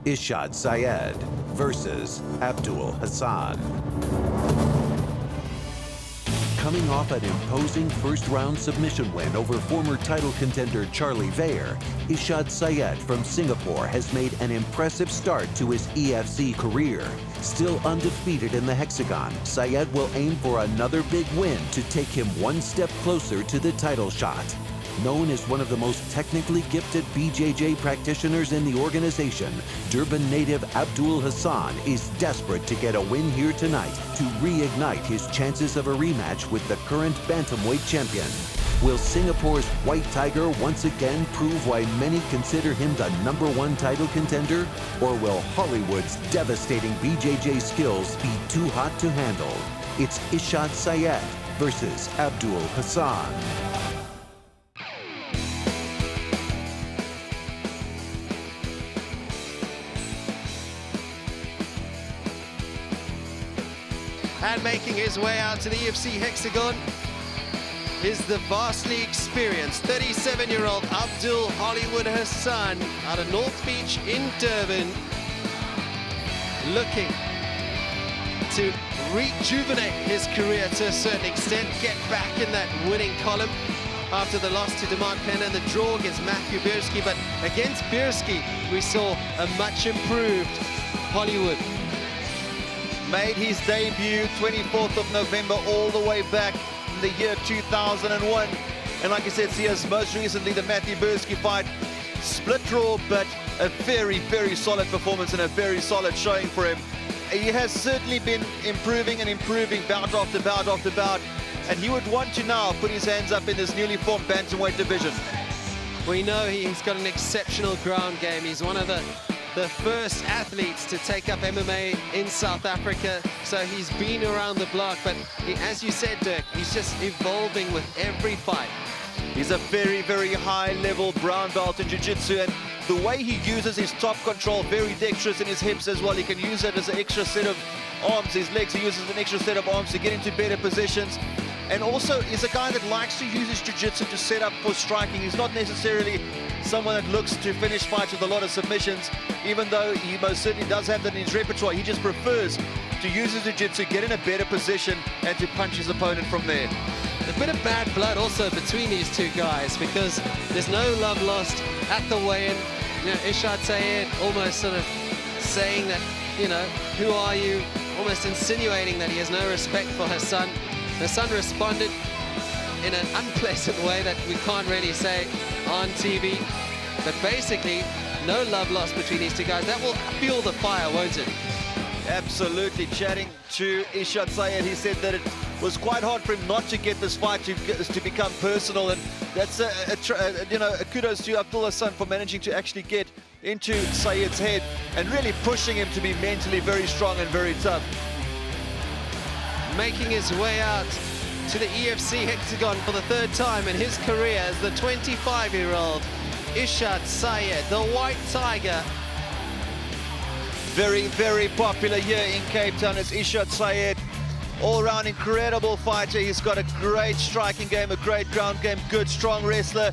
Irshaad Syed versus Abdul Hassan. Coming off an imposing first-round submission win over former title contender Charlie Veyer, Irshaad Syed from Singapore has made an impressive start to his EFC career. Still undefeated in the hexagon, Syed will aim for another big win to take him one step closer to the title shot. Known as one of the most technically gifted BJJ practitioners in the organization, Durban native Abdul Hassan is desperate to get a win here tonight to reignite his chances of a rematch with the current bantamweight champion. Will Singapore's White Tiger once again prove why many consider him the #1 title contender? Or will Hollywood's devastating BJJ skills be too hot to handle? It's Irshaad Syed versus Abdul Hassan. And making his way out to the EFC hexagon is the vastly experienced 37-year-old Abdul Hollywood Hassan out of North Beach in Durban, looking to rejuvenate his career to a certain extent, get back in that winning column after the loss to Demar Penna and the draw against Matthew Bierski. But against Bierski, we saw a much improved Hollywood. Made his debut 24th of November all the way back in the year 2001. And like I said, see us most recently the Matthew Bierski fight. Split draw, but a very, very solid performance and a very solid showing for him. He has certainly been improving and improving bout after bout after bout. And he would want to now put his hands up in this newly formed bantamweight division. We know he's got an exceptional ground game. He's one of the first athletes to take up MMA in South Africa, so he's been around the block, but as you said, Dirk, he's just evolving with every fight. He's a very, very high-level brown belt in jiu-jitsu, and the way he uses his top control, very dexterous in his hips as well. He can use it as an extra set of arms, his legs, he uses an extra set of arms to get into better positions. And also, he's a guy that likes to use his jiu-jitsu to set up for striking. He's not necessarily someone that looks to finish fights with a lot of submissions, even though he most certainly does have that in his repertoire. He just prefers to use his jiu-jitsu, get in a better position, and to punch his opponent from there. A bit of bad blood also between these two guys, because there's no love lost at the weigh-in. You know, Irshaad Syed almost sort of saying that, you know, who are you? Almost insinuating that he has no respect for Hassan. Hassan responded in an unpleasant way that we can't really say on TV. But basically, no love lost between these two guys. That will fuel the fire, won't it? Absolutely. Chatting to Irshaad Syed, he said that it was quite hard for him not to get this fight to become personal, and that's you know, a kudos to Abdul Hassan for managing to actually get into Syed's head and really pushing him to be mentally very strong and very tough. Making his way out to the EFC hexagon for the third time in his career as the 25-year-old Irshaad Syed, the White Tiger. Very, very popular here in Cape Town as Irshaad Syed. All-round incredible fighter. He's got a great striking game, a great ground game, good, strong wrestler.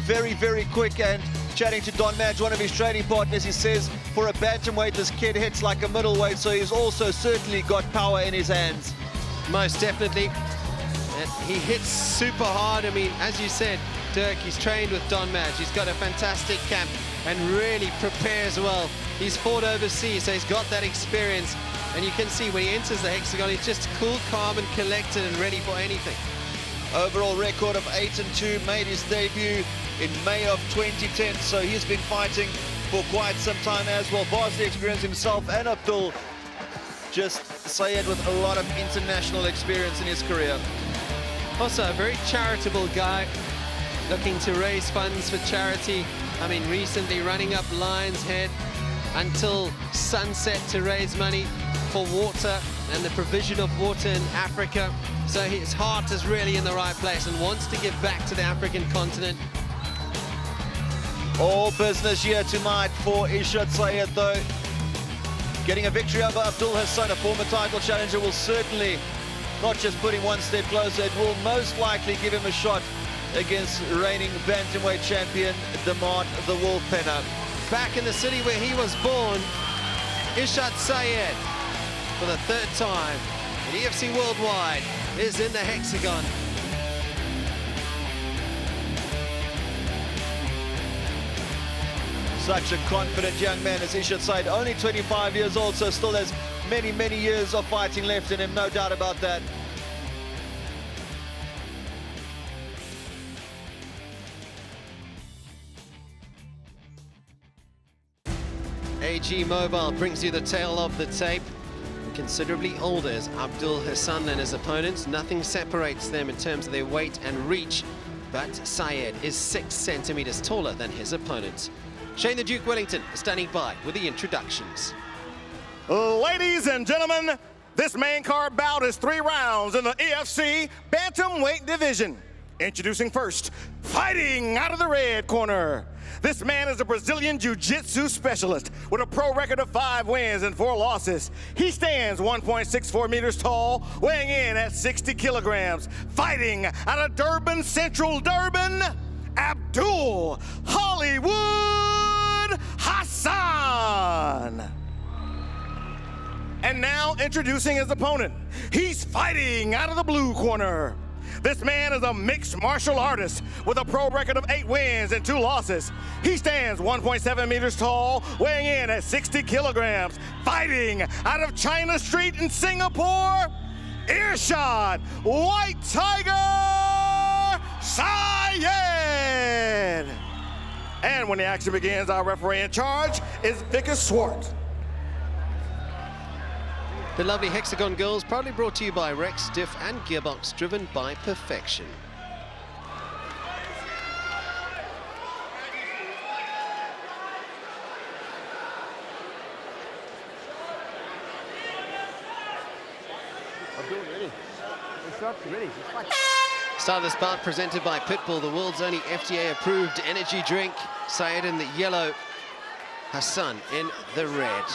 Very, very quick. And chatting to Don Madge, one of his training partners, he says for a bantamweight, this kid hits like a middleweight, so he's also certainly got power in his hands. Most definitely. And he hits super hard. I mean, as you said, Dirk, he's trained with Don Madge. He's got a fantastic camp and really prepares well. He's fought overseas, so he's got that experience. And you can see when he enters the hexagon, he's just cool, calm, and collected and ready for anything. Overall record of 8-2, made his debut in May of 2010, so he's been fighting for quite some time as well. Vastly experienced himself, and Abdul, just Syed with a lot of international experience in his career. Also a very charitable guy, looking to raise funds for charity. I mean, recently running up Lion's Head until sunset to raise money for water and the provision of water in Africa. So his heart is really in the right place and wants to give back to the African continent. All business here tonight for Irshaad Syed, though. Getting a victory over Abdul Hassan, a former title challenger, will certainly not just put him one step closer, it will most likely give him a shot against reigning bantamweight champion Demar the Wolf Penna. back in the city where he was born. Irshaad Sayed, for the third time at EFC Worldwide, is in the hexagon. Such a confident young man as Irshaad Sayed, only 25 years old, so still has many, many years of fighting left in him, no doubt about that. AG Mobile brings you the tale of the tape. Considerably older is Abdul Hassan than his opponents. Nothing separates them in terms of their weight and reach, but Sayed is 6 centimeters taller than his opponents. Shane the Duke Wellington is standing by with the introductions. Ladies and gentlemen, this main card bout is 3 rounds in the EFC Bantamweight division. Introducing first, fighting out of the red corner. This man is a Brazilian Jiu-Jitsu specialist with a pro record of 5 wins and 4 losses. He stands 1.64 meters tall, weighing in at 60 kilograms. Fighting out of Durban, Central Durban, Abdul Hollywood Hassan. And now introducing his opponent. He's fighting out of the blue corner. This man is a mixed martial artist with a pro record of 8 wins and 2 losses. He stands 1.7 meters tall, weighing in at 60 kilograms. Fighting out of China Street in Singapore, Irshaad White Tiger Sayed. And when the action begins, our referee in charge is Vickers Swart. The lovely Hexagon Girls, proudly brought to you by Rex, Diff and Gearbox, driven by perfection. Abdul, ready? Irshaad, ready? Start of this bout presented by Pitbull, the world's only FDA-approved energy drink. Sayed in the yellow, Hassan in the red.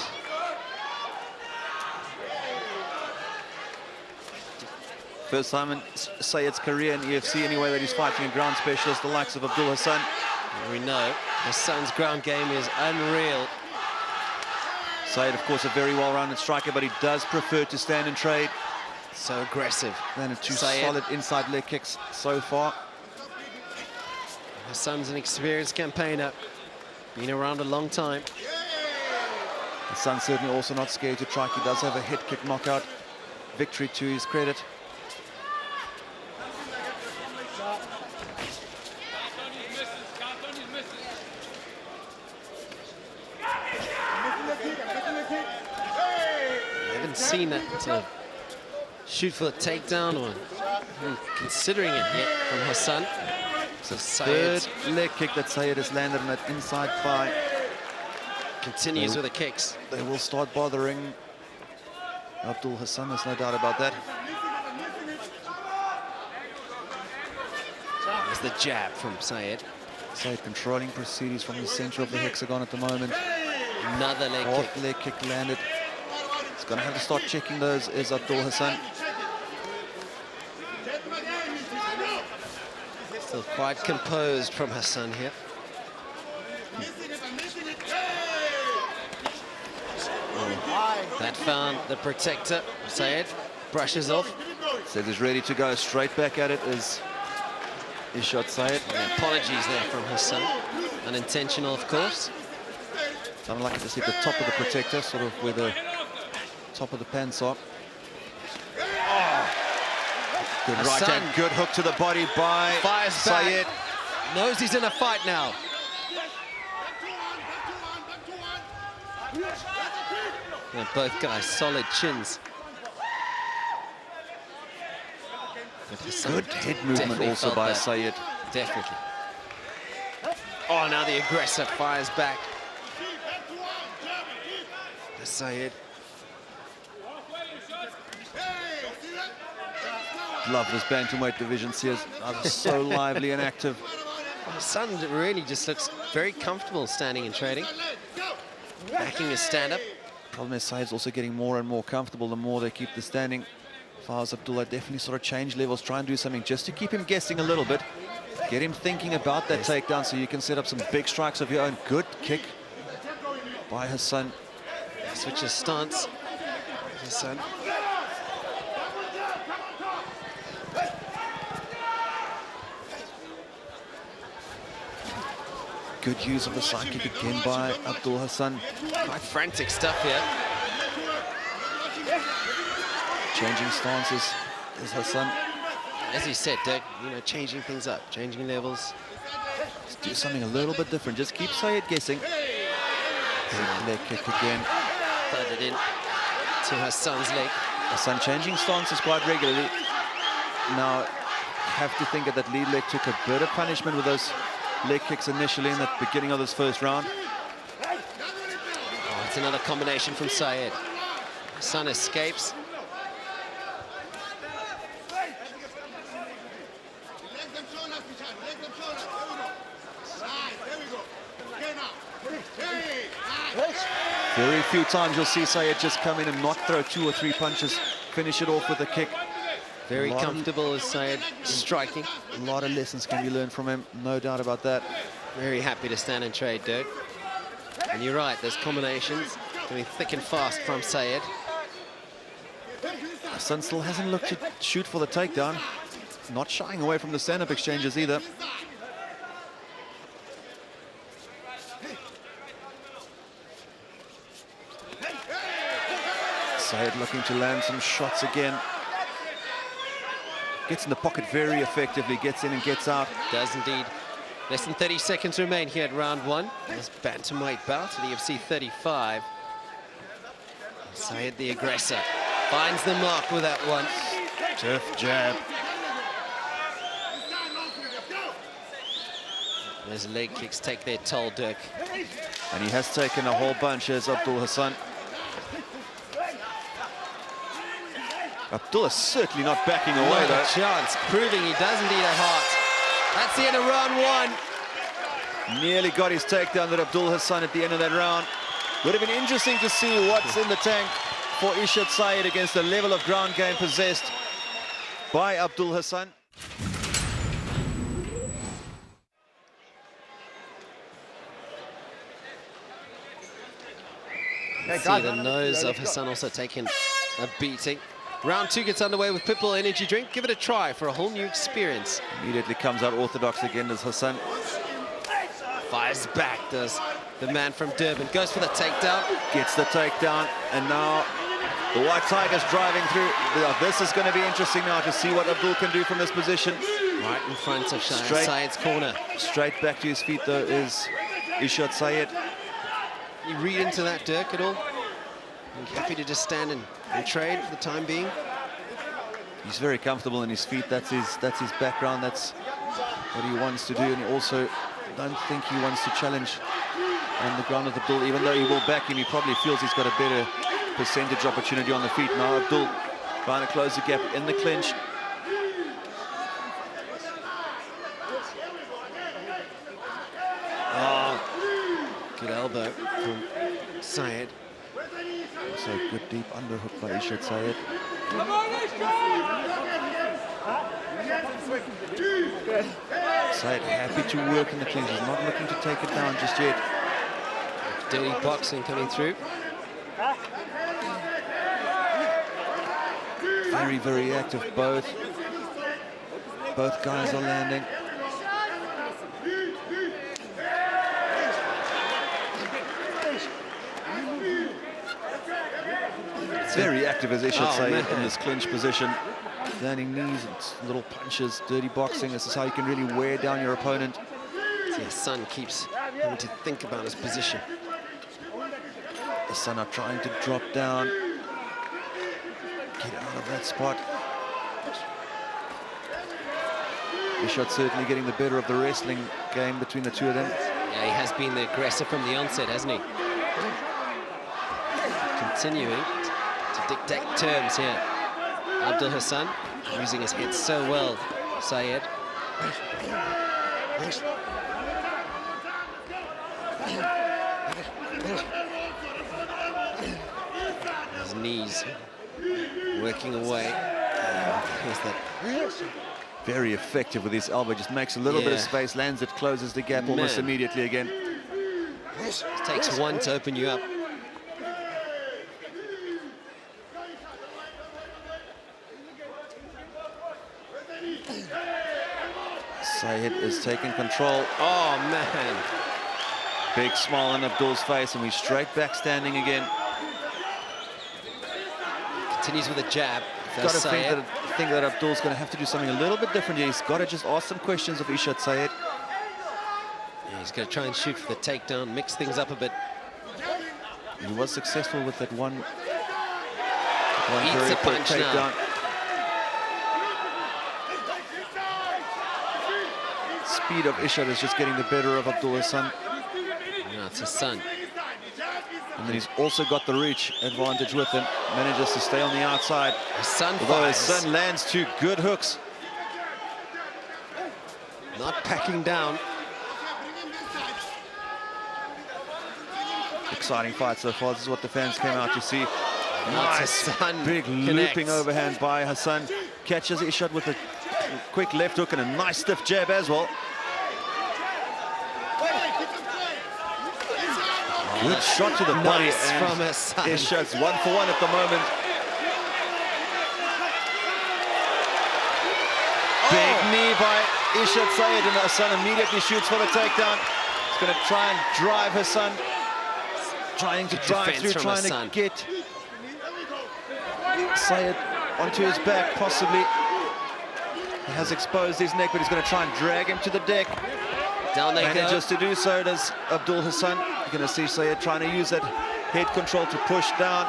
First time in Sayed's career in EFC anyway that he's fighting a ground specialist, the likes of Abdul Hassan. We know Hassan's ground game is unreal. Sayed, of course, a very well-rounded striker, but he does prefer to stand and trade. So aggressive. Landed 2 Sayed. solid inside leg kicks so far. Hassan's an experienced campaigner, been around a long time. Hassan certainly also not scared to try. He does have a head kick knockout victory to his credit. Seen that sort of shoot for a takedown or considering it yet from Hassan. It's the third leg kick that Sayed has landed on that inside thigh. Continues with the kicks. They will start bothering Abdul Hassan, there's no doubt about that. There's the jab from Sayed. Sayed controlling proceedings from the center of the hexagon at the moment. Another leg Fourth kick. leg kick landed. He's going to have to start checking those, is Abdul Hassan. Still quite composed from Hassan here. That found the protector. Sayed brushes off. Said he's ready to go. Straight back at it is Irshaad Sayed. And apologies there from Hassan. Unintentional, of course. Sounded like it just hit the top of the protector, sort of where the top of the pants are. Oh. Good right Hassan. hand, good hook to the body by Fires Sayed. back. Knows he's in a fight now. Yeah, both guys solid chins. But Hassan Good head movement definitely also felt by that. Sayed. Definitely. Oh, now the aggressor fires back. The Sayed. Love this bantamweight division, Sears. So lively and active. Hassan really just looks very comfortable standing and trading. Backing his stand-up. Problem is Sayed's also getting more and more comfortable the more they keep the standing. Fawaz Abdullah definitely sort of change levels, try and do something just to keep him guessing a little bit. Get him thinking about that takedown so you can set up some big strikes of your own. Good kick by Hassan. Switches stance. Hassan. Good use of the side kick again by Abdul Hassan. Quite frantic stuff here. Changing stances is Hassan. As you said, Dirk, you know, changing things up, changing levels. Let's do something a little bit different. Just keep Sayed guessing. Big leg kick again. Thudded in to Hassan's leg. Hassan changing stances quite regularly. Now, have to think that lead leg took a bit of punishment with those leg kicks initially in the beginning of this first round. Oh, it's another combination from Sayed. Hassan escapes. Very few times you'll see Sayed just come in and not throw 2 or 3 punches, finish it off with a kick. Very comfortable as Sayed striking. A lot of lessons can be learned from him, no doubt about that. Very happy to stand and trade, Dirk. And you're right, there's combinations coming thick and fast from Sayed. Hassan still hasn't looked to shoot for the takedown. Not shying away from the stand-up exchanges either. Sayed looking to land some shots again. Gets in the pocket very effectively, gets in and gets out. Does indeed. Less than 30 seconds remain here at round 1. This bantamweight bout at EFC 35. Sayed the aggressor finds the mark with that one. Tough jab. Those leg kicks take their toll, Dirk. And he has taken a whole bunch as Abdul Hassan. Abdul is certainly not backing away What though. a chance, proving he does indeed have heart. That's the end of round 1. Nearly got his takedown that Abdul Hassan at the end of that round. Would have been interesting to see what's in the tank for Irshaad Sayed against the level of ground game possessed by Abdul Hassan. See the nose of Hassan also taking a beating. Round 2 gets underway with Pitbull Energy Drink. Give it a try for a whole new experience. Immediately comes out orthodox again as Hassan. Fires back, does the man from Durban. Goes for the takedown. Gets the takedown, and now the White Tiger's driving through. This is going to be interesting now to see what Abdul can do from this position. Right in front of Sayed's corner. Straight back to his feet, though, is Irshaad Sayed. You read into that, Dirk, at all? You're happy to just stand and trade for the time being? He's very comfortable in his feet. That's his background. That's what he wants to do. And he also don't think he wants to challenge on the ground with Abdul. Even though he will back him, he probably feels he's got a better percentage opportunity on the feet. Now Abdul trying to close the gap in the clinch. Oh, good elbow from Sayed. So good deep underhook by Irshaad Sayed. Sayed happy to work in the clinch. He's not looking to take it down just yet. Dirty boxing coming through. Very, very active. Both guys are landing. Very active as Irshaad Sayed in this clinch position. Landing knees, and little punches, dirty boxing. This is how you can really wear down your opponent. See, Hassan keeps having to think about his position. Hassan are trying to drop down. Get out of that spot. Irshaad certainly getting the better of the wrestling game between the two of them. Yeah, he has been the aggressor from the onset, hasn't he? Continuing to dictate terms here. Abdul Hassan using his head so well, Sayed. His knees working away. Here's that. Very effective with his elbow, just makes a little bit of space, lands it, closes the gap almost immediately again. It takes one to open you up. Sayed is taking control. Oh, man. Big smile on Abdul's face, and we're straight back standing again. Continues with a jab. Got to think that Abdul's going to have to do something a little bit different here. He's got to just ask some questions of Irshaad Sayed. Yeah, he's going to try and shoot for the takedown, mix things up a bit. He was successful with that one Eats very a quick punch takedown. now. Speed of Irshaad is just getting the better of Abdul Hassan. No, it's Hassan. And then he's also got the reach advantage with him. Manages to stay on the outside. Hassan Although fires. Hassan lands two good hooks. Not backing down. Exciting fight so far. This is what the fans came out to see. Nice Hassan big connects. looping overhand by Hassan. Catches Irshaad with a quick left hook and a nice stiff jab as well. Good shot to the body. Nice and from Hassan. Irshaad's 1-for-1 at the moment. Big knee by Irshaad Sayed, and Hassan immediately shoots for the takedown. He's going to try and drive Hassan. Trying to drive defense through, from trying Hassan. to get Sayed onto his back, possibly. He has exposed his neck, but he's going to try and drag him to the deck. Down they go. Manages to do so does Abdul Hassan. You're going to see Sayed trying to use that head control to push down.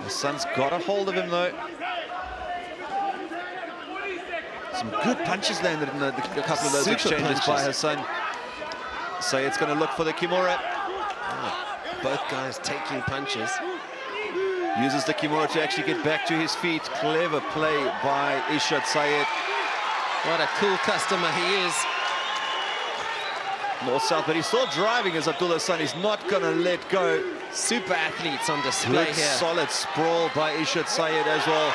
Hassan's got a hold of him, though. Some good punches landed in a couple of those Super exchanges by punches. Hassan. Sayed's going to look for the Kimura. Both guys taking punches. Uses the Kimura to actually get back to his feet. Clever play by Irshaad Sayed. What a cool customer he is. North-south, but he's still driving as Abdul Hassan. He's not going to let go. Super athletes on display Good, here. solid sprawl by Irshaad Sayed as well.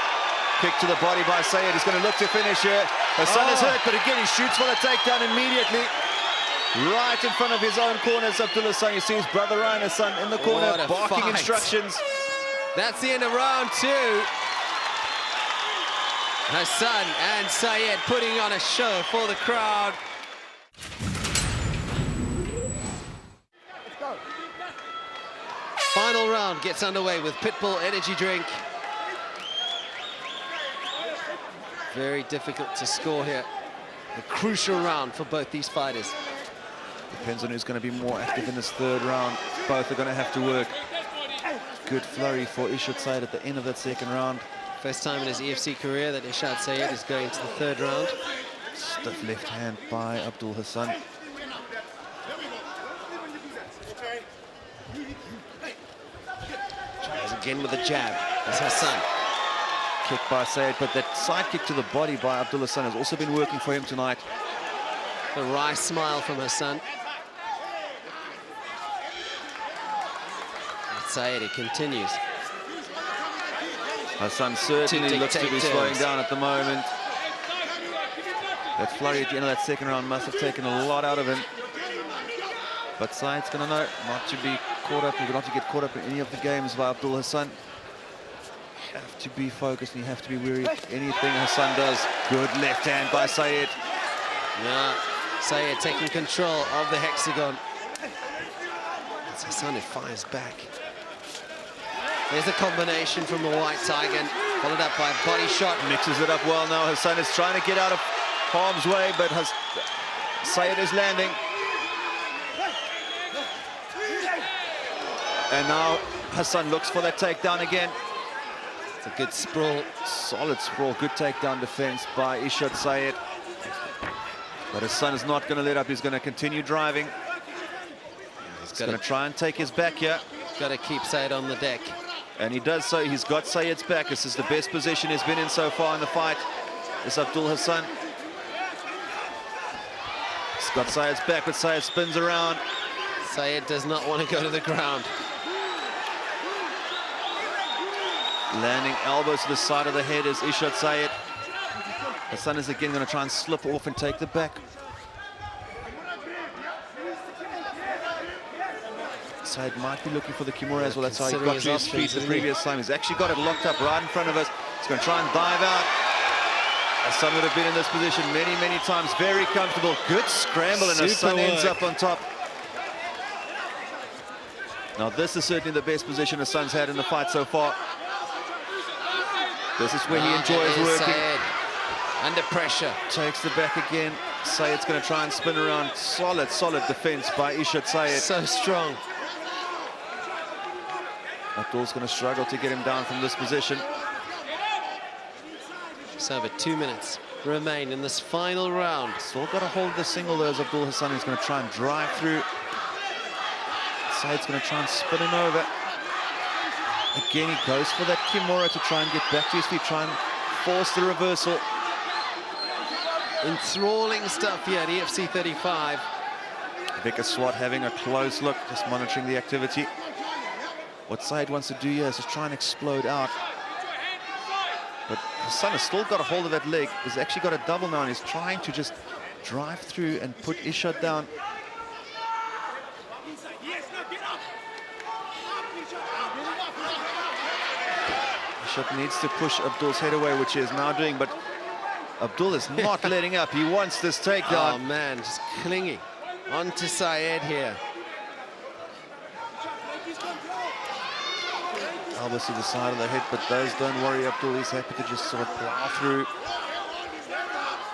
Kick to the body by Sayed. He's going to look to finish here. Hassan is hurt, but again, he shoots for the takedown immediately. Right in front of his own corners, Abdul Hassan. You see his brother Ryan Hassan in the corner, What a barking fight. instructions. That's the end of round two. Hassan and Sayed putting on a show for the crowd. Final round gets underway with Pitbull energy drink. Very difficult to score here. A crucial round for both these fighters. Depends on who's going to be more active in this third round. Both are going to have to work. Good flurry for Irshaad Sayed at the end of that second round. First time in his EFC career that Irshaad Sayed is going into the third round. Stiff left hand by Abdul Hassan. Tries again with a jab. That's Hassan. Kick by Sayed, but that side kick to the body by Abdul Hassan has also been working for him tonight. The wry smile from Hassan. Sayed, it continues. Hassan certainly looks to be slowing down at the moment. That flurry at the end of that second round must have taken a lot out of him. But Sayed's going to know not to be caught up, not to get caught up in any of the games by Abdul Hassan. You have to be focused and you have to be wary of anything Hassan does. Good left hand by Sayed. Yeah, Sayed taking control of the hexagon. It's Hassan who fires back. There's a combination from the White Tiger, followed up by a body shot. Mixes it up well now. Hassan is trying to get out of harm's way, but Sayed is landing. And now Hassan looks for that takedown again. It's a good sprawl. Solid sprawl, good takedown defense by Irshaad Sayed. But Hassan is not going to let up. He's going to continue driving. He's going to try and take his back here. Got to keep Sayed on the deck. And he does so. He's got Sayed's back. This is the best position he's been in so far in the fight. It's Abdul Hassan. He's got Sayed's back, but Sayed spins around. Sayed does not want to go to the ground. Landing elbows to the side of the head is Irshaad Sayed. Hassan is again going to try and slip off and take the back. Said might be looking for the Kimura as well. That's how he Considering got to his his feet options, the isn't he? previous time. He's actually got it locked up right in front of us. He's going to try and dive out. Hassan would have been in this position many, many times. Very comfortable. Good scramble, and Super Hassan ends work. up on top. Now, this is certainly the best position Hassan's had in the fight so far. This is where he enjoys It is working. Sayed. Under pressure. Takes the back again. Sayed's going to try and spin around. Solid, solid defense by Irshaad Sayed. So strong. Abdul's going to struggle to get him down from this position. Just over 2 minutes remain in this final round. Still got to hold the single though, as Abdul Hassan is going to try and drive through. Sayed's going to try and spin him over. Again, he goes for that Kimura to try and get back to his feet, try and force the reversal. Enthralling stuff here at EFC 35. Vickers Swat having a close look, just monitoring the activity. What Sayed wants to do here is just try and explode out. But Hassan has still got a hold of that leg. He's actually got a double now, and he's trying to just drive through and put Irshaad down. Irshaad needs to push Abdul's head away, which he is now doing, but Abdul is not letting up. He wants this takedown. Oh man, just clinging onto Sayed here. Elbows to the side of the head, but those don't worry Abdul. He's happy to just sort of plow through.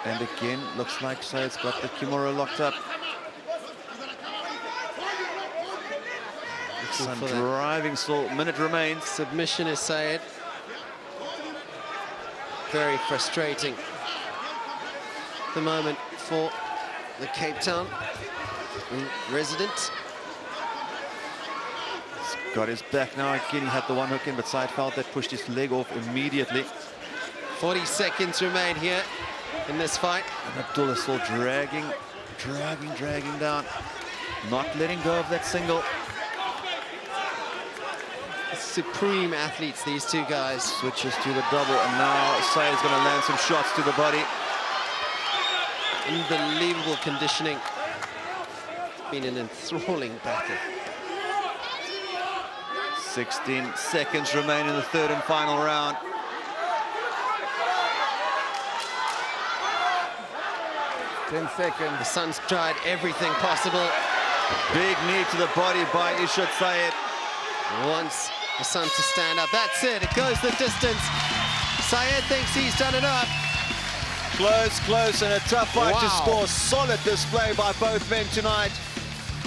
And again, looks like Sayed's got the Kimura locked up. Some for that. driving still, minute remains. Submission is Sayed. Very frustrating. The moment for the Cape Town resident. Got his back now. Again, he had the one hook in, but Sayed felt that, pushed his leg off immediately. 40 seconds remain here in this fight. And Abdul is still dragging down. Not letting go of that single. Supreme athletes, these two guys. Switches to the double, and now Sayed's going to land some shots to the body. Unbelievable conditioning. It's been an enthralling battle. 16 seconds remain in the third and final round. The Sun's tried everything possible. Big knee to the body by Irshaad Sayed. Wants the Sun to stand up. That's it. It goes the distance. Sayed thinks he's done enough. Close, and a tough fight to Wow. score. Solid display by both men tonight.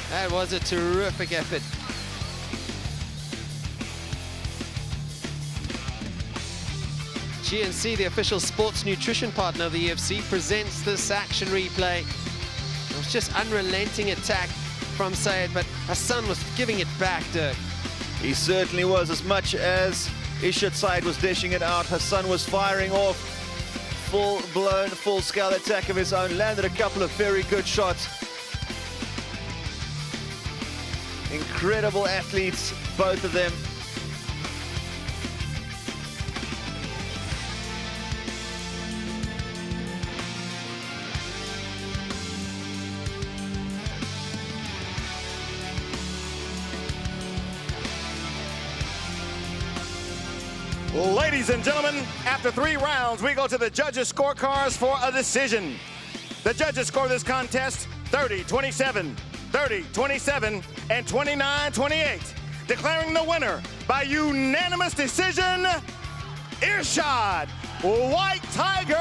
That was a terrific effort. GNC, the official sports nutrition partner of the EFC, presents this action replay. It was just unrelenting attack from Sayed, but Hassan was giving it back, Dirk. He certainly was. As much as Irshaad Sayed was dishing it out, Hassan was firing off. Full-blown, full-scale attack of his own. Landed a couple of very good shots. Incredible athletes, both of them. Ladies and gentlemen, after 3 rounds, we go to the judges' scorecards for a decision. The judges score this contest 30-27, 30-27, and 29-28, declaring the winner by unanimous decision, Irshaad White Tiger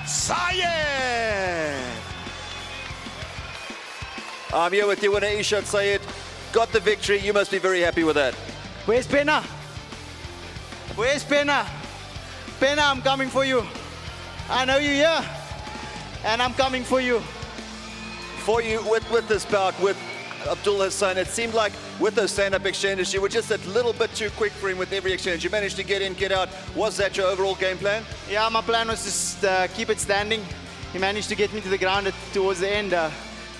Sayed. I'm here with you, winner Irshaad Sayed. Got the victory. You must be very happy with that. Where's Pena? Where's Pena? Pena, I'm coming for you. I know you're here, and I'm coming for you. For you, with this bout with Abdul Hassan, it seemed like with those stand-up exchanges, you were just a little bit too quick for him with every exchange. You managed to get in, get out. Was that your overall game plan? Yeah, my plan was just keep it standing. He managed to get me to the ground towards the end,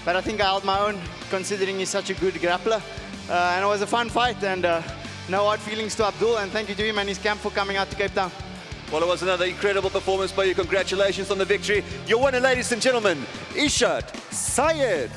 but I think I held my own, considering he's such a good grappler. And it was a fun fight, and no hard feelings to Abdul, and thank you to him and his camp for coming out to Cape Town. Well, it was another incredible performance by you. Congratulations on the victory. Your winner, ladies and gentlemen, Irshaad Sayed.